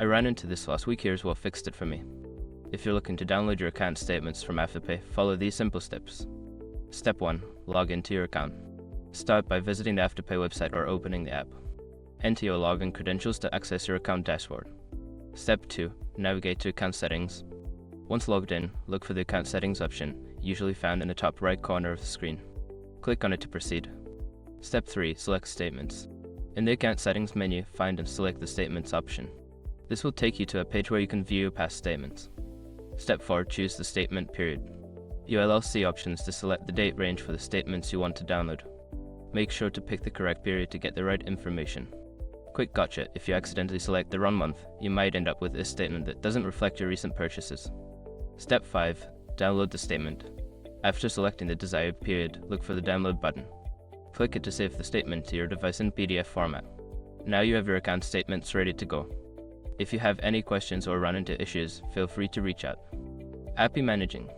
I ran into this last week. Here's what fixed it for me. If you're looking to download your account statements from Afterpay, follow these simple steps. Step 1. Log into your account. Start by visiting the Afterpay website or opening the app. Enter your login credentials to access your account dashboard. Step 2. Navigate to account settings. Once logged in, look for the account settings option, usually found in the top right corner of the screen. Click on it to proceed. Step 3. Select statements. In the account settings menu, find and select the statements option. This will take you to a page where you can view past statements. Step 4. Choose the statement period. You will see options to select the date range for the statements you want to download. Make sure to pick the correct period to get the right information. Quick gotcha: if you accidentally select the wrong month, you might end up with this statement that doesn't reflect your recent purchases. Step 5. Download the statement. After selecting the desired period, look for the download button. Click it to save the statement to your device in PDF format. Now you have your account statements ready to go. If you have any questions or run into issues, feel free to reach out. Happy managing!